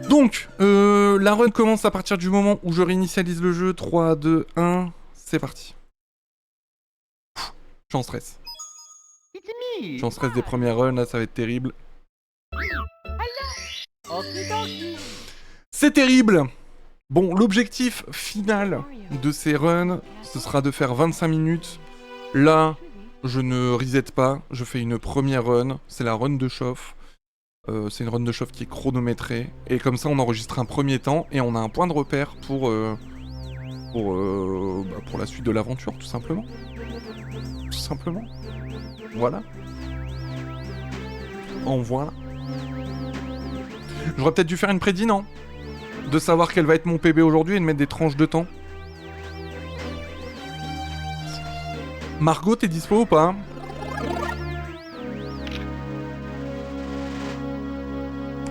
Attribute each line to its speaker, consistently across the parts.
Speaker 1: Donc, la run commence à partir du moment où je réinitialise le jeu. 3, 2, 1, c'est parti. Je suis en stress. Je suis en stress des premières runs, là ça va être terrible. C'est terrible! Bon, l'objectif final de ces runs, ce sera de faire 25 minutes. Là, je ne reset pas, je fais une première run, c'est la run de chauffe. C'est une run de chauffe qui est chronométrée. Et comme ça, on enregistre un premier temps et on a un point de repère pour la suite de l'aventure, tout simplement. Tout simplement. Voilà. En voilà. J'aurais peut-être dû faire une prédit, non? De savoir quel va être mon PB aujourd'hui et de mettre des tranches de temps. Margot, t'es dispo ou pas?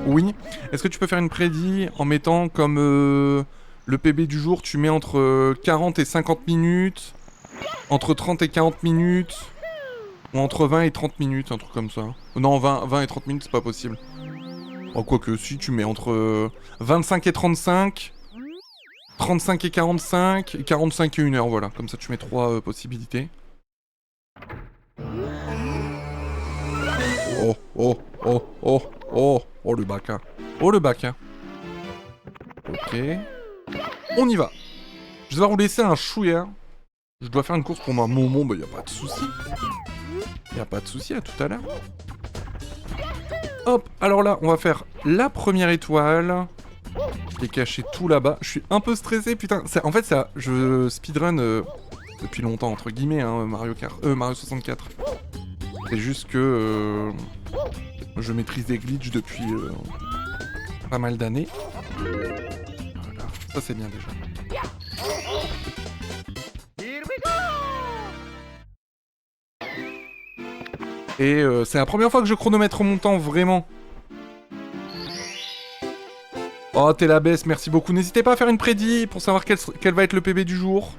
Speaker 1: Oui. Est-ce que tu peux faire une prédit en mettant comme le PB du jour, tu mets entre 40 et 50 minutes, entre 30 et 40 minutes, ou entre 20 et 30 minutes, un truc comme ça. Non, 20 et 30 minutes, c'est pas possible. Oh, quoique, si, tu mets entre 25 et 35, 35 et 45, et 45 et 1 heure, voilà. Comme ça, tu mets 3 possibilités. Oh, oh, oh, oh, oh, oh, le bacca. Oh, le bacca. Ok. On y va. Je vais vous laisser un chouïa. Je dois faire une course pour ma Momon, bah y a pas de souci. Y a pas de souci, à tout à l'heure. Hop, alors là, on va faire la première étoile. Qui est cachée tout là-bas. Je suis un peu stressé, putain. En fait, ça, je speedrun depuis longtemps, entre guillemets, hein, Mario 64. C'est juste que je maîtrise des glitches depuis pas mal d'années. Voilà, ça c'est bien déjà. Et c'est la première fois que je chronomètre mon temps, vraiment. Oh, t'es la baisse, merci beaucoup. N'hésitez pas à faire une prédit pour savoir quel va être le PB du jour.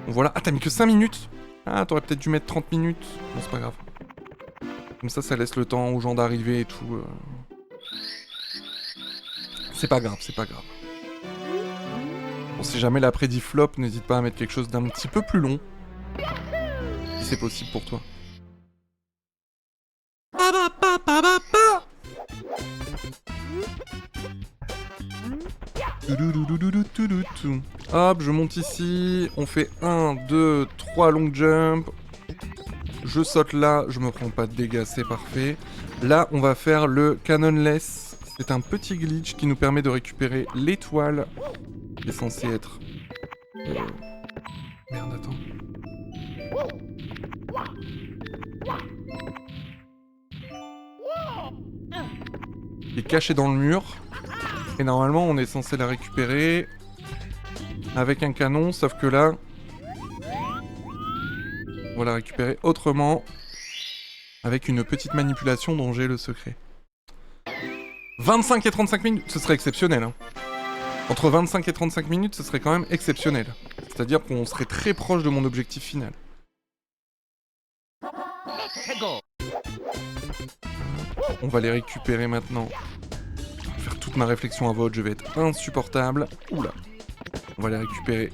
Speaker 1: Voilà. Ah, t'as mis que 5 minutes? Ah, t'aurais peut-être dû mettre 30 minutes. Bon, c'est pas grave. Comme ça laisse le temps aux gens d'arriver et tout. C'est pas grave, c'est pas grave. Bon, si jamais la prédit flop, n'hésite pas à mettre quelque chose d'un petit peu plus long. Si c'est possible pour toi. Hop, je monte ici. On fait 1, 2, 3 long jump. Je saute là, je me prends pas de dégâts, c'est parfait. Là, on va faire le Canonless. C'est un petit glitch qui nous permet de récupérer l'étoile qui est censée être... Merde, attends. Qui est cachée dans le mur. Et normalement, on est censé la récupérer avec un canon, sauf que là... On va la récupérer autrement, avec une petite manipulation dont j'ai le secret. 25 et 35 minutes, ce serait exceptionnel. Hein. Entre 25 et 35 minutes, ce serait quand même exceptionnel. C'est-à-dire qu'on serait très proche de mon objectif final. On va les récupérer maintenant. Je vais faire toute ma réflexion à vote, je vais être insupportable. Oula. On va les récupérer.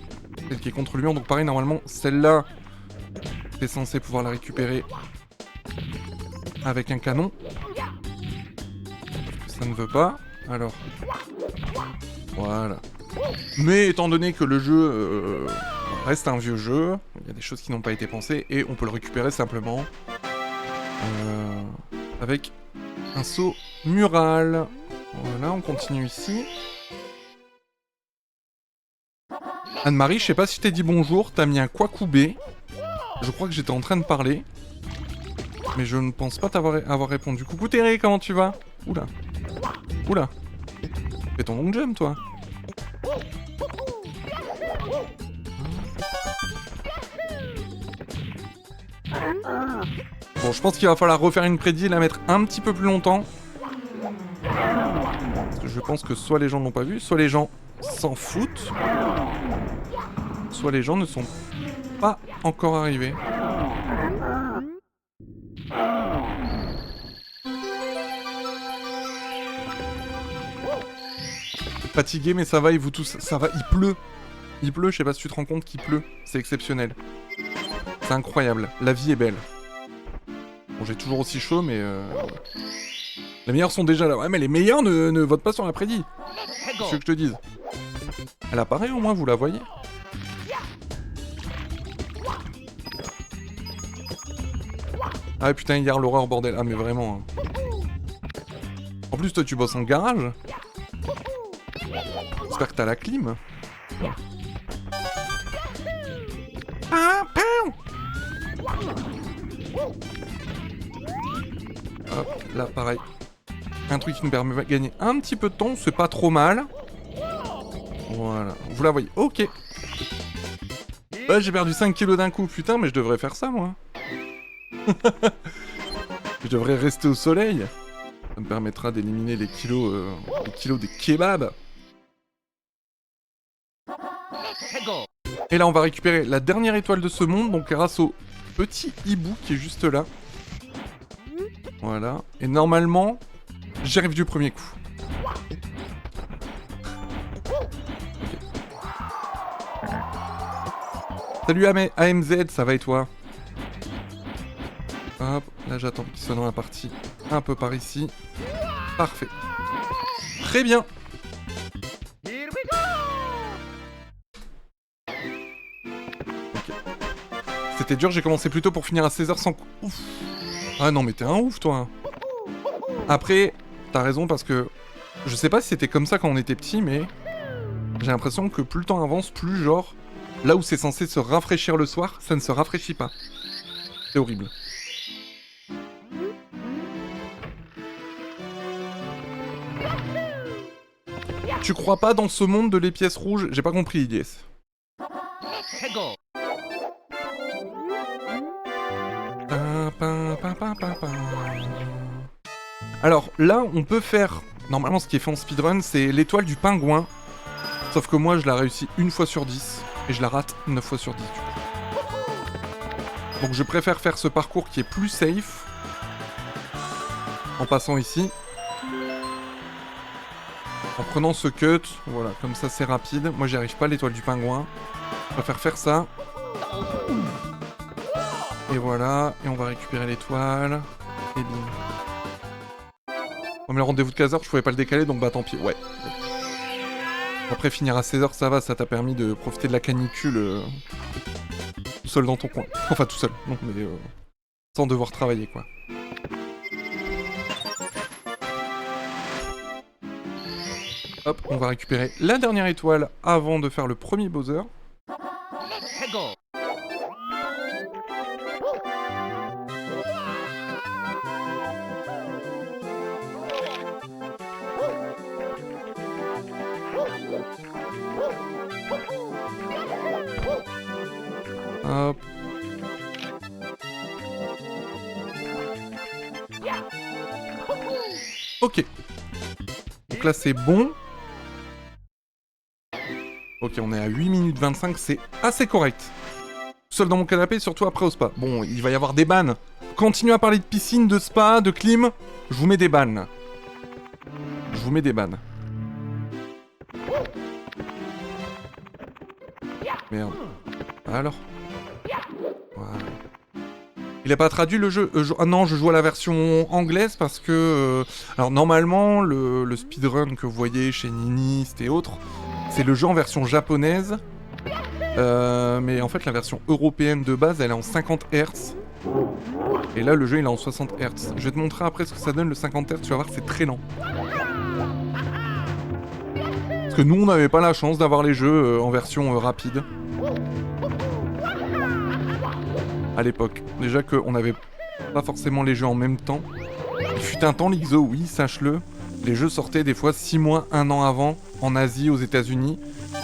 Speaker 1: Celle qui est contre lui, donc pareil, normalement, celle-là... T'es censé pouvoir la récupérer avec un canon. Ça ne veut pas. Alors. Voilà. Mais étant donné que le jeu reste un vieux jeu, il y a des choses qui n'ont pas été pensées et on peut le récupérer simplement avec un saut mural. Voilà, on continue ici. Anne-Marie, je sais pas si je t'ai dit bonjour, t'as mis un Kwakubé. Je crois que j'étais en train de parler. Mais je ne pense pas avoir répondu. Coucou Terry, comment tu vas? Oula. Oula. Fais ton long jump, toi. Bon, je pense qu'il va falloir refaire une prédit et la mettre un petit peu plus longtemps. Parce que je pense que soit les gens ne l'ont pas vu, soit les gens s'en foutent. Soit les gens ne sont pas encore arrivés. Fatigué, mais ça va, et vous tous, ça va, il pleut. Il pleut, je sais pas si tu te rends compte qu'il pleut. C'est exceptionnel. C'est incroyable. La vie est belle. Bon, j'ai toujours aussi chaud, mais... Les meilleurs sont déjà là. Ouais, mais les meilleurs ne votent pas sur la prédit. C'est ce que je te dise. Elle apparaît au moins, vous la voyez? Ah putain, hier l'horreur, bordel. Ah mais vraiment. Hein. En plus, toi, tu bosses en garage. J'espère que t'as la clim. Hop, là, pareil. Un truc qui nous permet de gagner un petit peu de temps, c'est pas trop mal. Voilà, vous la voyez. Ok. Bah, j'ai perdu 5 kilos d'un coup. Putain, mais je devrais faire ça, moi. Je devrais rester au soleil. Ça me permettra d'éliminer les kilos des kebabs. Et là, on va récupérer la dernière étoile de ce monde, donc grâce au petit hibou qui est juste là. Voilà. Et normalement, j'y arrive du premier coup. Okay. Salut AMZ, ça va et toi? Hop, là j'attends qu'il soit dans la partie un peu par ici. Parfait. Très bien. Okay. C'était dur, j'ai commencé plus tôt pour finir à 16h sans... Ouf. Ah non mais t'es un ouf toi. Après, t'as raison parce que... Je sais pas si c'était comme ça quand on était petit, mais... J'ai l'impression que plus le temps avance, plus genre... Là où c'est censé se rafraîchir le soir, ça ne se rafraîchit pas. C'est horrible. Tu crois pas dans ce monde de les pièces rouges? J'ai pas compris, Idies. Alors là, on peut faire... Normalement, ce qui est fait en speedrun, c'est l'étoile du pingouin. Sauf que moi, je la réussis 1 fois sur 10. Et je la rate 9 fois sur 10. Donc je préfère faire ce parcours qui est plus safe. En passant ici. En prenant ce cut. Voilà, comme ça c'est rapide. Moi, j'y arrive pas, l'étoile du pingouin. Je préfère faire ça. Et voilà. Et on va récupérer l'étoile. Et bim. Oh, mais le rendez-vous de 15h, je pouvais pas le décaler, donc bah tant pis. Ouais. Après, finir à 16h, ça va, ça t'a permis de profiter de la canicule tout seul dans ton coin. Enfin, tout seul, non, mais sans devoir travailler, quoi. Hop, on va récupérer la dernière étoile avant de faire le premier Bowser. Hop. Ok. Donc là c'est bon. Ok, on est à 8 minutes 25, c'est assez correct. Seul dans mon canapé, surtout après au spa. Bon, il va y avoir des bans. Continuez à parler de piscine, de spa, de clim. Je vous mets des bans. Je vous mets des bans. Merde. Alors. Voilà. Il a pas traduit le jeu. Ah non, je joue à la version anglaise parce que... alors normalement, le speedrun que vous voyez chez Ninist et autres, c'est le jeu en version japonaise. Mais en fait, la version européenne de base, elle est en 50 Hz. Et là, le jeu, il est en 60 Hz. Je vais te montrer après ce que ça donne, le 50 Hz. Tu vas voir que c'est très lent. Parce que nous, on n'avait pas la chance d'avoir les jeux en version rapide. À l'époque. Déjà qu'on n'avait pas forcément les jeux en même temps. Il fut un temps, l'XO, oui, sache-le. Les jeux sortaient des fois 6 mois, 1 an avant, en Asie, aux États-Unis.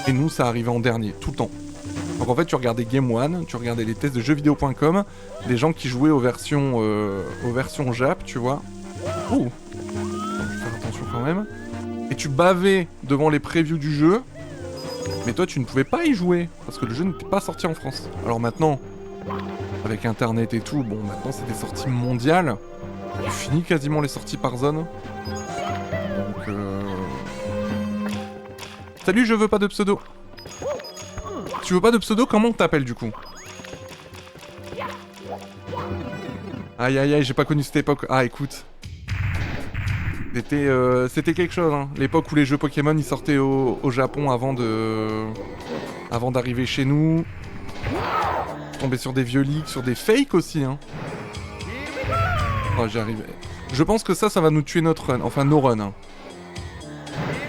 Speaker 1: Et nous, ça arrivait en dernier, tout le temps. Donc en fait, tu regardais Game One, tu regardais les tests de jeuxvideo.com, des gens qui jouaient aux versions Jap, tu vois. Oh, faut faire attention quand même. Et tu bavais devant les previews du jeu, mais toi, tu ne pouvais pas y jouer, parce que le jeu n'était pas sorti en France. Alors maintenant, avec Internet et tout, bon, maintenant c'est des sorties mondiales. Il finit quasiment les sorties par zone. Donc, Salut, je veux pas de pseudo. Tu veux pas de pseudo, comment on t'appelle du coup? Aïe aïe aïe, j'ai pas connu cette époque. Ah écoute. C'était quelque chose, hein. L'époque où les jeux Pokémon ils sortaient au Japon avant d'arriver chez nous. Tomber sur des vieux leaks, sur des fakes aussi, hein. Oh, j'y arrive. Je pense que ça va nous tuer notre run. Enfin, nos runs, hein.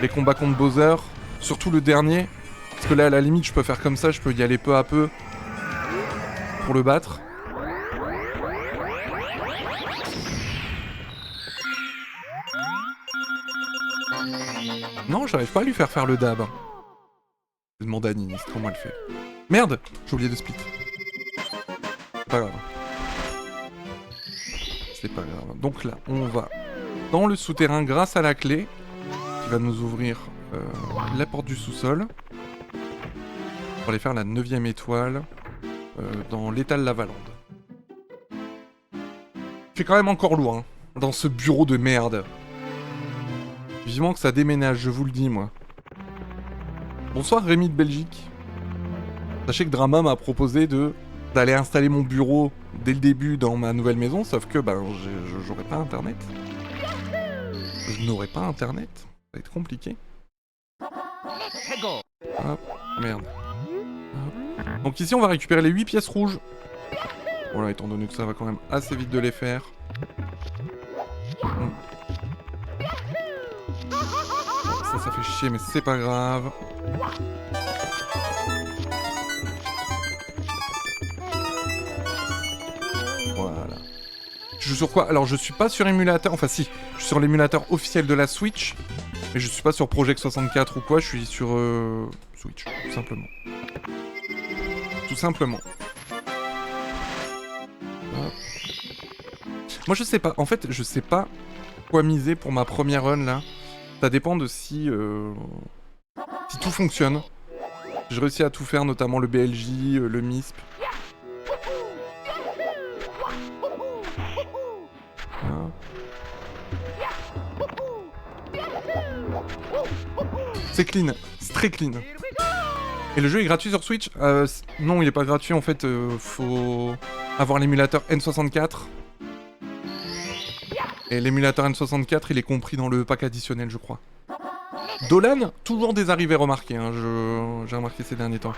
Speaker 1: Les combats contre Bowser, surtout le dernier. Parce que là, à la limite, je peux faire comme ça, je peux y aller peu à peu pour le battre. Non, j'arrive pas à lui faire le dab. Je demande à Nini, c'est trop mal fait. Merde, j'ai oublié de split. C'est pas grave. C'est pas grave. Donc là, on va dans le souterrain grâce à la clé qui va nous ouvrir la porte du sous-sol. Pour aller faire la 9ème étoile dans l'étal Lavalande. C'est quand même encore lourd, hein, dans ce bureau de merde. Vivement que ça déménage, je vous le dis, moi. Bonsoir Rémi de Belgique. Sachez que Drama m'a proposé d'aller installer mon bureau dès le début dans ma nouvelle maison, sauf que j'aurais pas internet. Je n'aurai pas internet. Ça va être compliqué. Hop, merde. Hop. Donc ici on va récupérer les 8 pièces rouges. Voilà, étant donné que ça va quand même assez vite de les faire. Ça fait chier, mais c'est pas grave. Voilà. Je joue sur quoi? Alors, je suis pas sur émulateur. Enfin, si. Je suis sur l'émulateur officiel de la Switch. Mais je suis pas sur Project 64 ou quoi. Je suis sur Switch, tout simplement. Tout simplement. Hop. Moi, je sais pas. En fait, je sais pas quoi miser pour ma première run, là. Ça dépend de si tout fonctionne. J'ai réussi à tout faire, notamment le BLJ, le MISP. C'est clean, c'est très clean. Et le jeu est gratuit sur Switch? Non, il est pas gratuit en fait, faut avoir l'émulateur N64. Et l'émulateur N64, il est compris dans le pack additionnel, je crois. Dolan, toujours des arrivées remarquées, hein, j'ai remarqué ces derniers temps.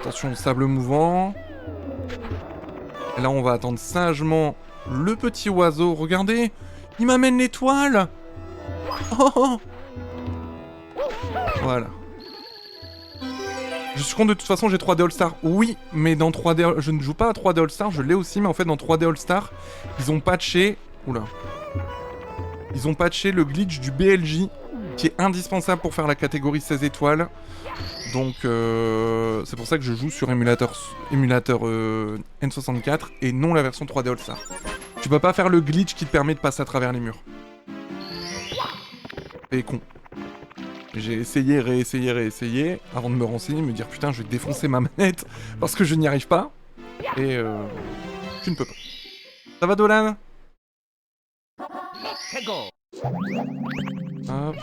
Speaker 1: Attention au sable mouvant. Et là, on va attendre sagement le petit oiseau. Regardez, il m'amène l'étoile. Oh, voilà. Je suis con, de toute façon, j'ai 3D All-Star. Oui, mais dans 3D... Je ne joue pas à 3D All-Star, je l'ai aussi, mais en fait, dans 3D All-Star, ils ont patché... Oula. Ils ont patché le glitch du BLJ, qui est indispensable pour faire la catégorie 16 étoiles. Donc, c'est pour ça que je joue sur émulateur N64, et non la version 3D All-Star. Tu peux pas faire le glitch qui te permet de passer à travers les murs. C'est con. J'ai essayé, réessayé, avant de me renseigner, me dire putain, je vais défoncer ma manette parce que je n'y arrive pas. Et tu ne peux pas. Ça va, Dolan? Hop.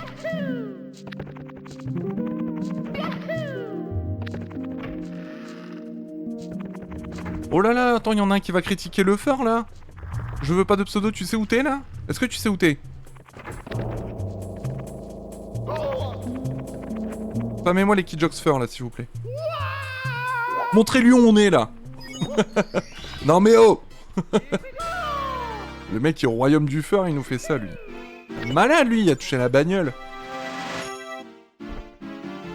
Speaker 1: Oh là là, attends, il y en a un qui va critiquer le fur là. Je veux pas de pseudo, tu sais où t'es là? Est-ce que tu sais où t'es? Spammez-moi les Kijox Fur là, s'il vous plaît. Montrez-lui où on est là. Non mais oh. Le mec qui est au royaume du fur, il nous fait ça lui. Malade lui, il a touché la bagnole.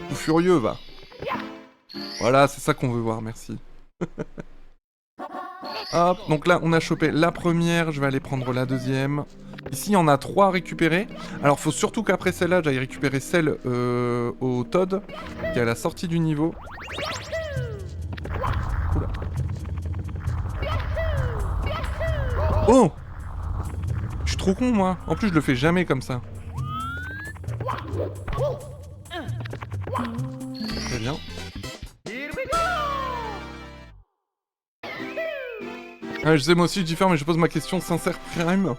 Speaker 1: Tout furieux va. Voilà, c'est ça qu'on veut voir, merci. Hop, donc là on a chopé la première, je vais aller prendre la deuxième. Ici il y en a 3 à récupérer. Alors faut surtout qu'après celle-là j'aille récupérer celle au Todd, qui est à la sortie du niveau. Oula. Oh! Je suis trop con moi, en plus je le fais jamais comme ça. Très bien. Je sais, moi aussi, je diffère, mais je pose ma question sincère prime.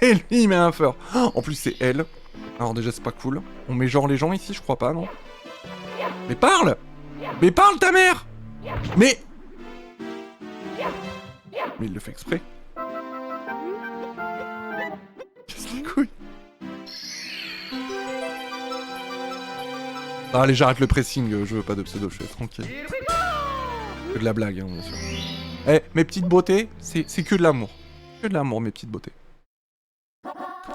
Speaker 1: Et lui, il met un fur. En plus, c'est elle. Alors déjà, c'est pas cool. On met genre les gens ici, je crois pas, non? Mais parle! Mais parle, ta mère! Mais il le fait exprès. Qu'est-ce les couilles? Allez, j'arrête le pressing, je veux pas de pseudo-chef, tranquille. Que de la blague, hein, bien sûr. Eh, mes petites beautés, c'est que de l'amour. Que de l'amour, mes petites beautés.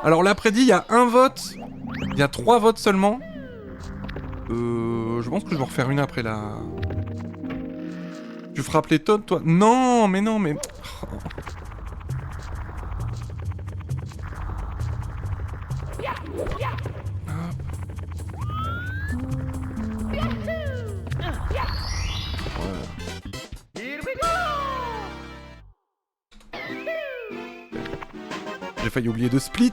Speaker 1: Alors, l'après-midi, il y a un vote. Il y a 3 votes seulement. Je pense que je vais en refaire une après la... Tu frappes les Todd, toi? Non, mais non, mais... Oh. J'ai failli oublier de split.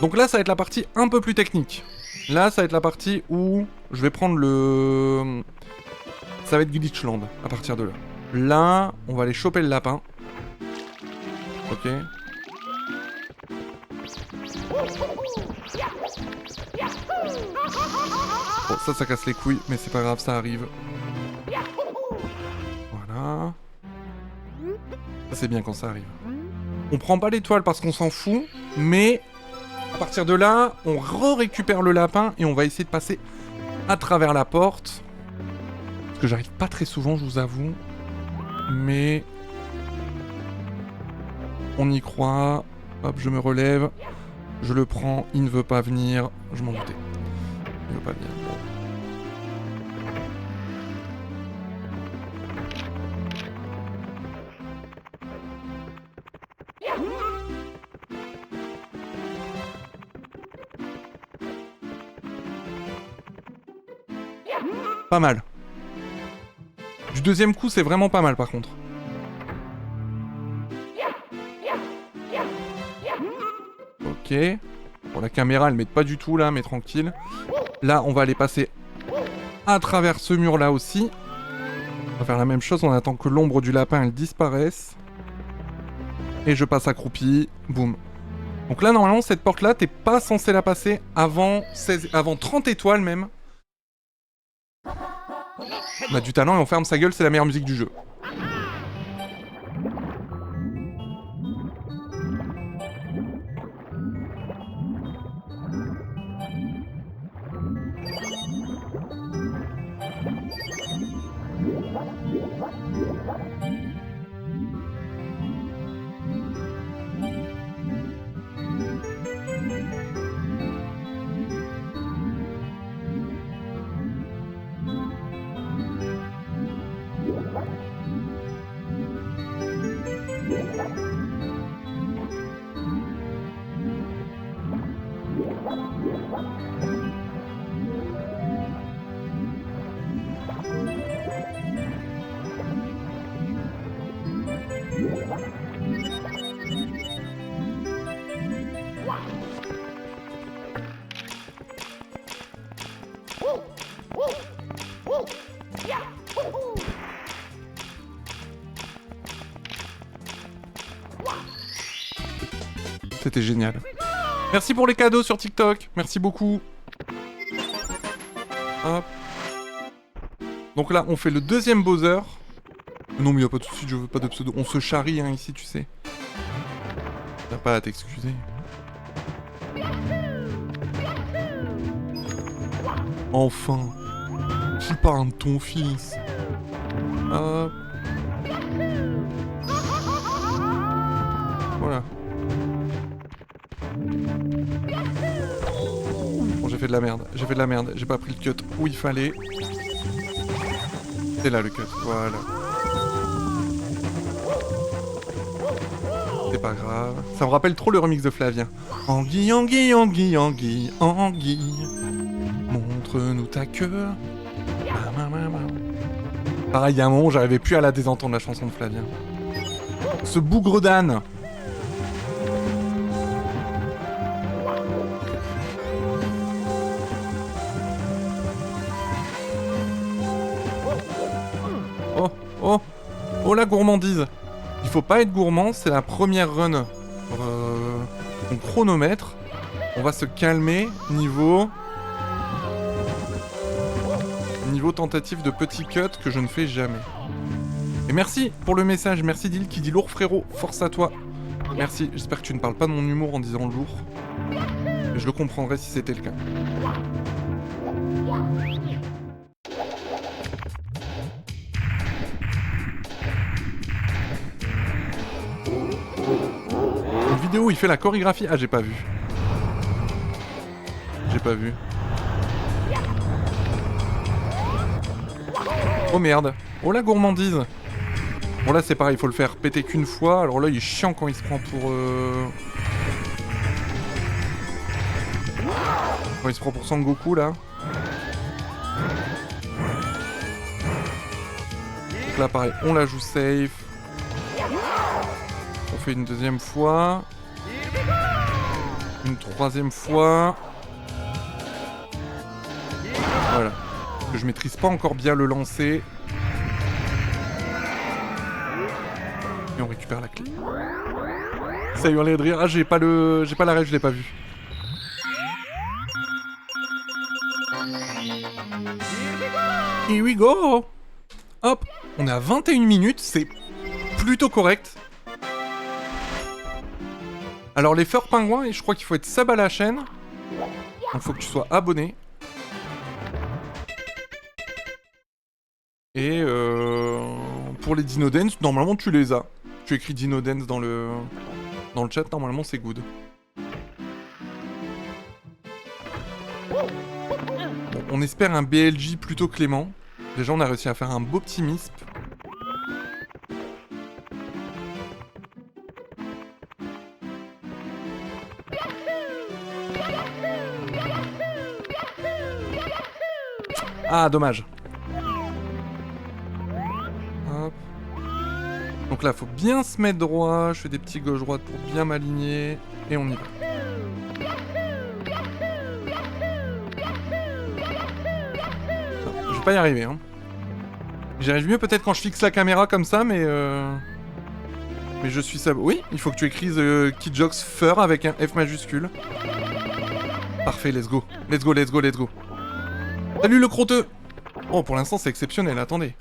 Speaker 1: Donc là, ça va être la partie un peu plus technique. Là, ça va être la partie où je vais prendre le... Ça va être Glitchland, à partir de là. Là, on va aller choper le lapin. Ok. Bon, ça casse les couilles, mais c'est pas grave, ça arrive. Voilà. Ça, c'est bien quand ça arrive. On prend pas l'étoile parce qu'on s'en fout, mais à partir de là, on récupère le lapin et on va essayer de passer à travers la porte. Parce que j'arrive pas très souvent, je vous avoue. Mais... on y croit. Hop, je me relève. Je le prends, il ne veut pas venir. Je m'en doutais. Il veut pas venir. Bon. Pas mal. Du deuxième coup, c'est vraiment pas mal par contre. Ok. Bon, la caméra, elle m'aide pas du tout là, mais tranquille. Là, on va aller passer à travers ce mur là aussi. On va faire la même chose, on attend que l'ombre du lapin, elle disparaisse. Et je passe accroupi. Boum. Donc là, normalement, cette porte là, t'es pas censé la passer avant 30 étoiles même. On a du talent et on ferme sa gueule, c'est la meilleure musique du jeu. C'était génial. Merci pour les cadeaux sur TikTok. Merci beaucoup. Hop. Donc là, on fait le deuxième Bowser. Non, mais y'a pas de soucis, je veux pas de pseudo. On se charrie, hein, ici, tu sais. T'as pas à t'excuser. Enfin. Tu parles de ton fils. Hop. Voilà. Bon, j'ai fait de la merde. J'ai fait de la merde. J'ai pas pris le cut où il fallait. C'est là le cut. Voilà. C'est pas grave. Ça me rappelle trop le remix de Flavien. Anguille, anguille, anguille, anguille, anguille. Montre-nous ta queue. Pareil, il y a un moment, j'arrivais plus à la désentendre, la chanson de Flavien. Ce bougre d'âne. Oh, oh, oh la gourmandise. faut pas être gourmand, c'est la première run. On chronomètre. On va se calmer niveau tentative de petit cut que je ne fais jamais. Et merci pour le message, merci Dil qui dit lourd frérot, force à toi. Merci, j'espère que tu ne parles pas de mon humour en disant lourd. Et je le comprendrais si c'était le cas. Une vidéo où il fait la chorégraphie. Ah, j'ai pas vu. J'ai pas vu. Oh merde. Oh la gourmandise. Bon là c'est pareil, il faut le faire péter qu'une fois. Alors là il est chiant quand il se prend pour... Quand il se prend pour Sangoku là. Donc là pareil, on la joue safe. On fait une deuxième fois. Une troisième fois. Voilà. Parce que je maîtrise pas encore bien le lancer. Et on récupère la clé. Ça hurlait de rire. Ah j'ai pas la rêve, je l'ai pas vu. Here we go. Hop, on est à 21 minutes, c'est plutôt correct. Alors les feurs pingouins, je crois qu'il faut être sub à la chaîne. Donc faut que tu sois abonné. Et pour les Dino Dance, normalement tu les as. Tu écris Dino Dance dans le chat, normalement c'est good. Bon, on espère un BLJ plutôt clément. Déjà on a réussi à faire un beau petit misp. Ah dommage. Hop. Donc là faut bien se mettre droit. Je fais des petits gauche-droite pour bien m'aligner. Et on y va. Je vais pas y arriver hein. J'y arrive mieux peut-être quand je fixe la caméra comme ça, mais je suis ça. Oui, il faut que tu écrives Kidjox Fur avec un F majuscule. Parfait, let's go. Let's go, let's go, let's go. Salut le crotteux. Oh, pour l'instant c'est exceptionnel, attendez.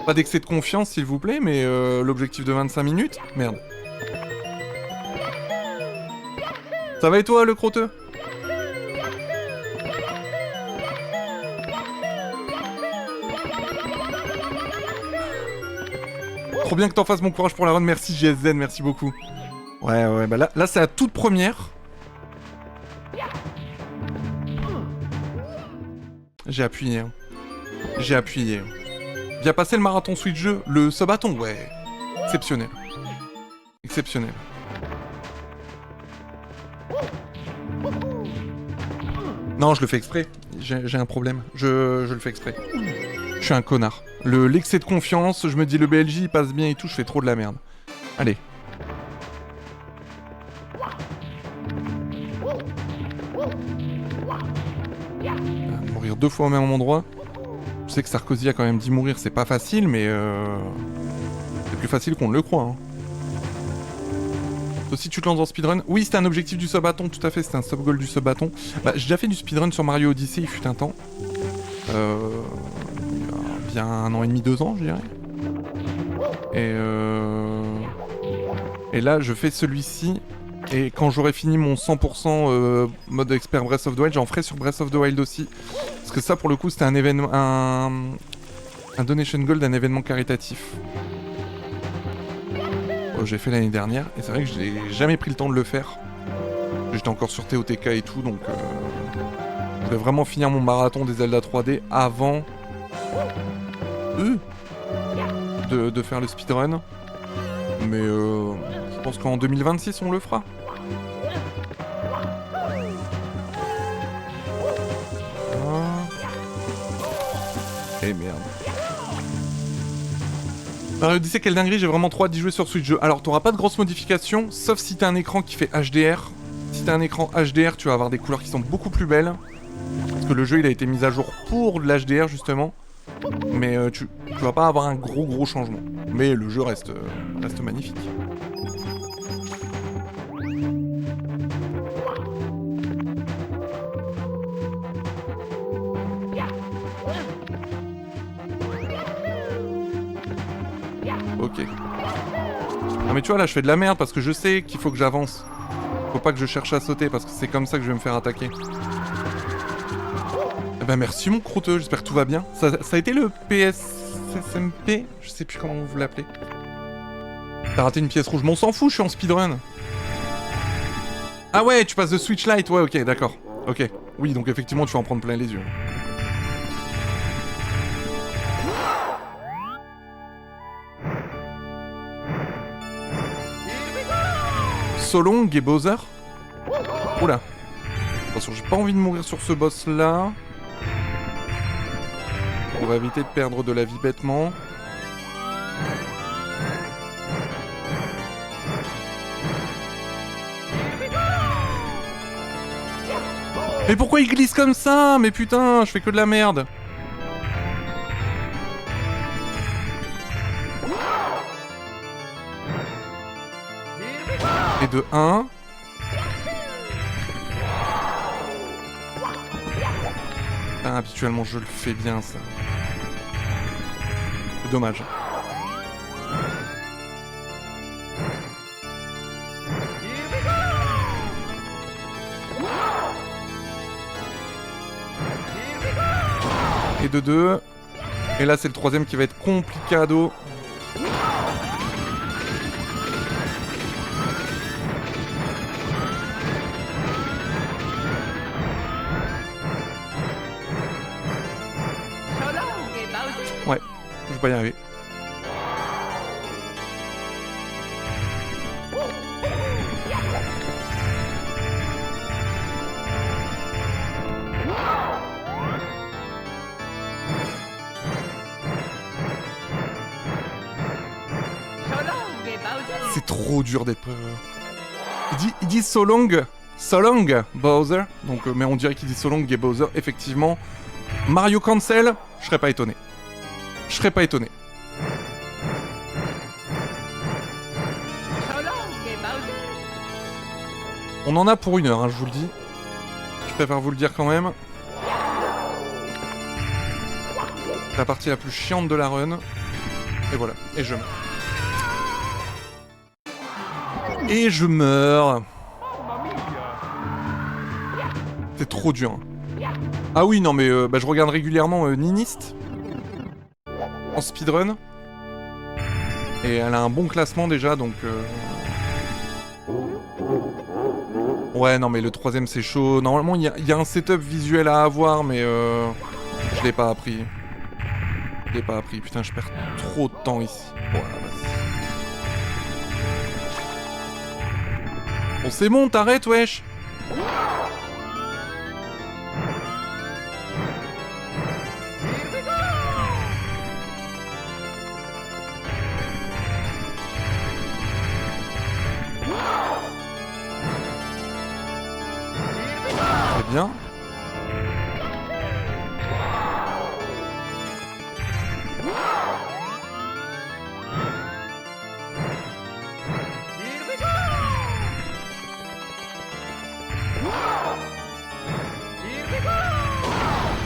Speaker 1: Pas d'excès de confiance s'il vous plaît, mais l'objectif de 25 minutes. Merde. Ça va et toi le crotteux? Trop bien que t'en fasses, mon courage pour la run, merci GSZ, merci beaucoup. Ouais, bah là c'est la toute première. J'ai appuyé. Hein. J'ai appuyé. Bien passé le marathon Switch jeu, le subathon, ouais. Exceptionnel. Exceptionnel. Non, je le fais exprès. J'ai un problème. Je le fais exprès. Je suis un connard. L'excès de confiance, je me dis le BLJ il passe bien et tout, je fais trop de la merde. Allez. Mourir 2 fois au même endroit. Je sais que Sarkozy a quand même dit mourir, c'est pas facile, mais c'est plus facile qu'on ne le croit. Hein. Si tu te lances dans speedrun, oui c'était un objectif du subathon, tout à fait, c'était un sub-goal du subathon. Bah, j'ai déjà fait du speedrun sur Mario Odyssey, il fut un temps. Il y a bien 1 an et demi, 2 ans, je dirais. Et là, je fais celui-ci. Et quand j'aurai fini mon 100% mode expert Breath of the Wild, j'en ferai sur Breath of the Wild aussi. Parce que ça, pour le coup, c'était un événement, un donation goal d'un événement caritatif. J'ai fait l'année dernière, et c'est vrai que j'ai jamais pris le temps de le faire. J'étais encore sur TOTK et tout, donc je voulais vraiment finir mon marathon des Zelda 3D avant de faire le speedrun. Mais je pense qu'en 2026 on le fera. Et merde. Mario Odyssey, quelle dinguerie, j'ai vraiment trop hâte d'y jouer sur Switch jeu. Alors t'auras pas de grosses modifications, sauf si t'as un écran qui fait HDR. Si t'as un écran HDR, tu vas avoir des couleurs qui sont beaucoup plus belles. Parce Parce que le jeu il a été mis à jour pour de l'HDR justement. Mais tu vas pas avoir un gros changement. Mais le jeu reste magnifique. Ok. Ah mais tu vois là je fais de la merde parce que je sais qu'il faut que j'avance. Faut pas que je cherche à sauter parce que c'est comme ça que je vais me faire attaquer. Eh ben merci mon croûteux, j'espère que tout va bien. Ça a été le PSSMP, je sais plus comment vous l'appelez. T'as raté une pièce rouge, mais on s'en fout, je suis en speedrun. Ah ouais, tu passes de Switch Lite, ouais ok, d'accord. Ok, oui donc effectivement tu vas en prendre plein les yeux. Solong et Bowser. Oula. Attention, j'ai pas envie de mourir sur ce boss là. On va éviter de perdre de la vie bêtement. Mais pourquoi il glisse comme ça? Mais putain, je fais que de la merde. Et de 1. Ah, habituellement je le fais bien ça. C'est dommage. Et de 2. Et là c'est le troisième qui va être complicado. Ouais, je vais pas y arriver. C'est trop dur d'être... Il dit so long, Bowser. Donc, mais on dirait qu'il dit so long et Bowser. Effectivement, Mario cancel, je serais pas étonné. Je serais pas étonné. On en a pour 1 heure, hein, je vous le dis. Je préfère vous le dire quand même. C'est la partie la plus chiante de la run. Et voilà, et je meurs. Et je meurs. C'est trop dur. Ah oui, non mais je regarde régulièrement Ninist. En speedrun. Et elle a un bon classement déjà, donc... Ouais, non mais le troisième c'est chaud. Normalement, il y a un setup visuel à avoir, mais je l'ai pas appris. Je l'ai pas appris. Putain, je perds trop de temps ici. Voilà, bon, c'est bon, t'arrêtes, wesh. Très bien.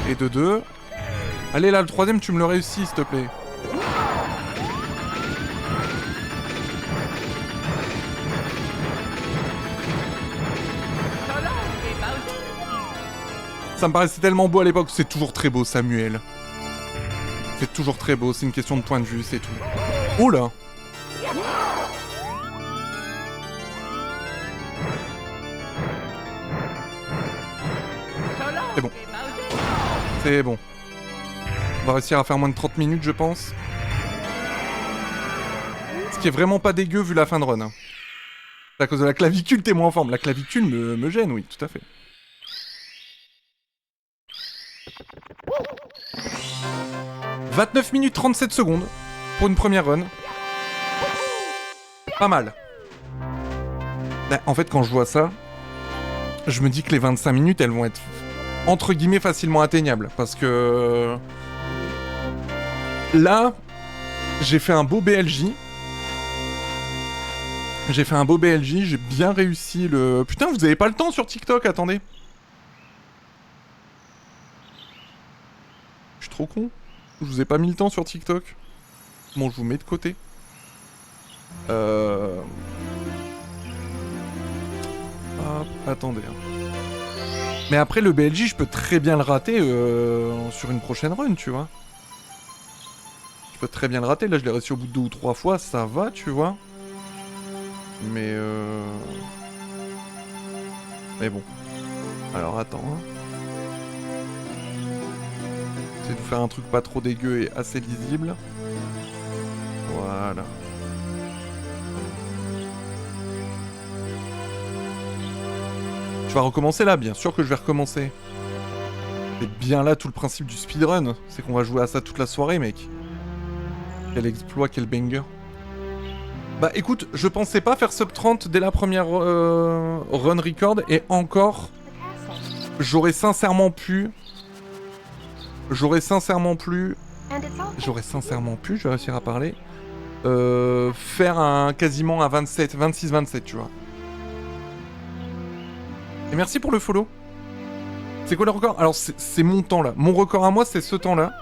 Speaker 1: Et de 2. Allez là, le troisième, tu me le réussis, s'il te plaît. Ça me paraissait tellement beau à l'époque. C'est toujours très beau, Samuel. C'est toujours très beau, c'est une question de point de vue, c'est tout. Oh là. C'est bon. C'est bon. On va réussir à faire moins de 30 minutes, je pense. Ce qui est vraiment pas dégueu vu la fin de run. C'est à cause de la clavicule, t'es moins en forme. La clavicule me gêne, oui, tout à fait. « 29 minutes 37 secondes pour une première run. Pas mal. En fait, quand je vois ça, je me dis que les 25 minutes, elles vont être entre guillemets facilement atteignable. Parce que... Là, j'ai fait un beau BLJ. J'ai bien réussi le... Putain, vous avez pas le temps sur TikTok, attendez. Je suis trop con. Je vous ai pas mis le temps sur TikTok. Bon, je vous mets de côté. Hop, attendez. Mais après, le BLJ, je peux très bien le rater sur une prochaine run, tu vois. Je peux très bien le rater. Là, je l'ai réussi au bout de 2 ou 3 fois, ça va, tu vois. Mais bon. Alors, attends. Hein. J'essaie de faire un truc pas trop dégueu et assez lisible. Voilà. Tu vas recommencer là, bien sûr que je vais recommencer. C'est bien là tout le principe du speedrun. C'est qu'on va jouer à ça toute la soirée, mec. Quel exploit, quel banger. Bah écoute, je pensais pas faire sub 30 dès la première run record, et encore, j'aurais sincèrement pu, je vais réussir à parler, faire quasiment à 27, 26-27, tu vois. Et merci pour le follow. C'est quoi le record? Alors c'est mon temps là. Mon record à moi c'est ce temps là.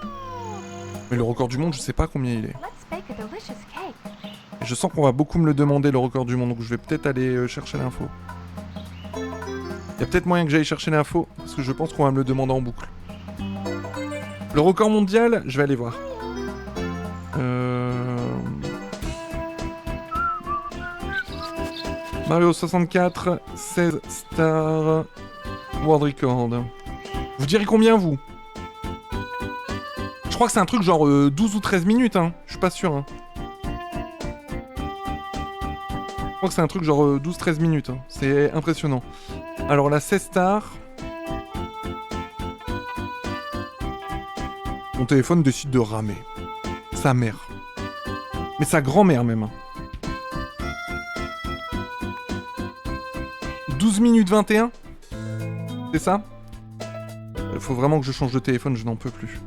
Speaker 1: Mais le record du monde je sais pas combien il est. Et je sens qu'on va beaucoup me le demander le record du monde. Donc je vais peut-être aller chercher l'info. Il y a peut-être moyen que j'aille chercher l'info. Parce que je pense qu'on va me le demander en boucle. Le record mondial, je vais aller voir. Mario 64, 16 stars, world record. Vous direz combien, vous? Je crois que c'est un truc genre 12 ou 13 minutes, hein. Je suis pas sûr, hein. Je crois que c'est un truc genre 12-13 minutes, hein. C'est impressionnant. Alors, la 16 stars... Mon téléphone décide de ramer. Sa mère. Mais sa grand-mère, même, hein. 12 minutes 21. C'est ça? Il faut vraiment que je change de téléphone, je n'en peux plus.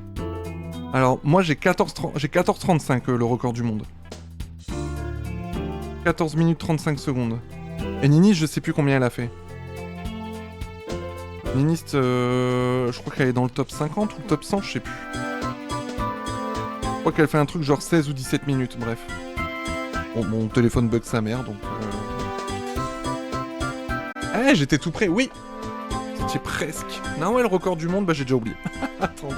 Speaker 1: Alors, moi j'ai 14h35 le record du monde. 14 minutes 35 secondes. Et Nini, je sais plus combien elle a fait. Ninist, je crois qu'elle est dans le top 50 ou le top 100, je sais plus. Je crois qu'elle fait un truc genre 16 ou 17 minutes, bref. Bon, mon téléphone bug sa mère, donc... Eh, j'étais tout près, oui! C'était presque. Non, ouais, le record du monde, bah j'ai déjà oublié. Attendez.